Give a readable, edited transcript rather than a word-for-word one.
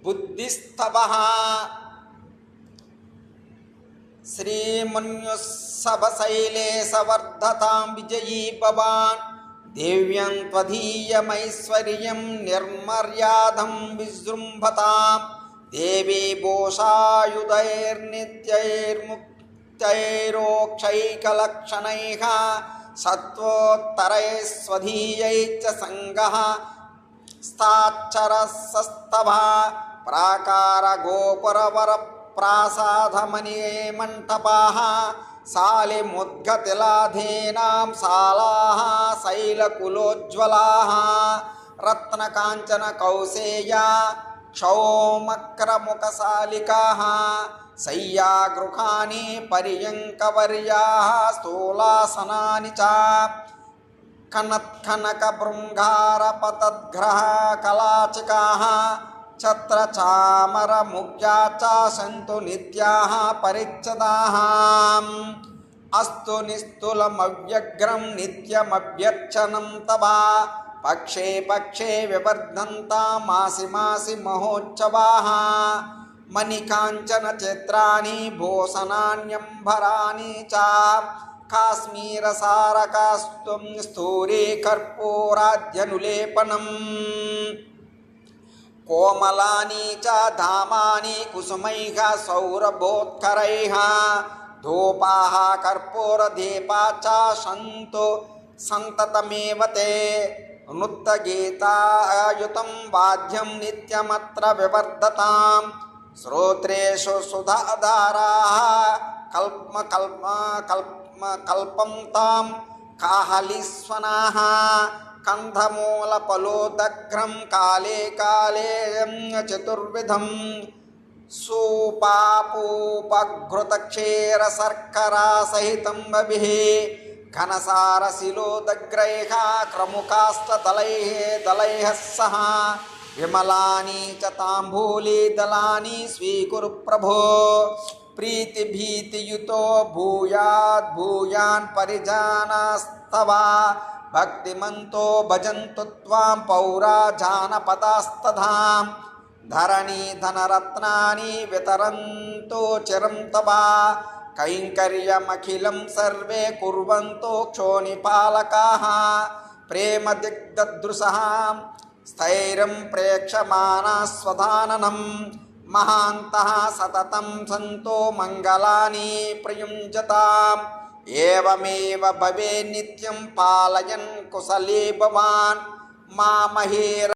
बुद्धिस्तवः श्रीमन्युस्सभशैलेशवर्धतां विजयी भवान् देव्यं त्वदीयमैश्वर्यं निर्मर्यादं विजृम्भतां देवी भूषायुधैर्नित्यैर्मुक्तैरोक्षैकलक्षणैः सत्वोत्तरैः स्वधीयैश्च सङ्गः स्ताच्चरसस्तभा प्राकारगोपुरवरप्रासादमणिमण्टपाः शालिमुद्गतिलाधीनां शालाः शैलकुलोज्ज्वलाः रत्नकाञ्चनकौसेया क्षौमक्रमुखशालिकाः शय्यागृहाणि पर्यङ्कवर्याः स्थूलासनानि च कनत्कनकभृङ्गारपतद्ग्रहकलाचिकाः छत्रचामरमुख्या च सन्तु नित्याः परिच्छदाः अस्तु निस्तुलमव्यग्रं नित्यमभ्यर्चनं तव पक्षे पक्षे विवर्धन्तां मासि मासि महोत्सवाः मणिकाञ्चनचित्राणि भूषणान्यम्बराणि च काश्मीरसारकास्त्वं स्तूरे कर्पूराद्यनुलेपनम् कोमलानि च धामानि कुसुमैः सौरभोत्करैः धूपाः कर्पूरदीपा च सन्तु सन्ततमेव ते नृत्यगीतायुतं वाद्यं नित्यमत्र विवर्धतां श्रोत्रेषु सुधाधाराः कल्पन्तां काहलीस्वनाः कंधमूलफलोदग्रं काले काले चतुर्विधं सूपापूपघृतक्षीरशर्करासहितं बभिः घनसारशिलोदग्रैः क्रमुकास्तदलैः दलैः सह विमलानि च ताम्बूलीदलानि स्वीकुरु प्रभो प्रीतिभीतियुतो भूयाद् भूयान् परिजानास्तव भक्तिमन्तो भजन्तु त्वां पौरा जानपदास्तथा धरणी धनरत्नानि वितरन्तु चिरं तव कैङ्कर्यमखिलं सर्वे कुर्वन्तो क्षोणिपालकाः प्रेमदिग्धदृशः स्थैर्यं प्रेक्षमाणाः स्वधाननं महान्तः सततं सन्तो मङ्गलानि प्रयुञ्जताम् एवमेव भवे नित्यं पालयन् कुशली भवान् मामहे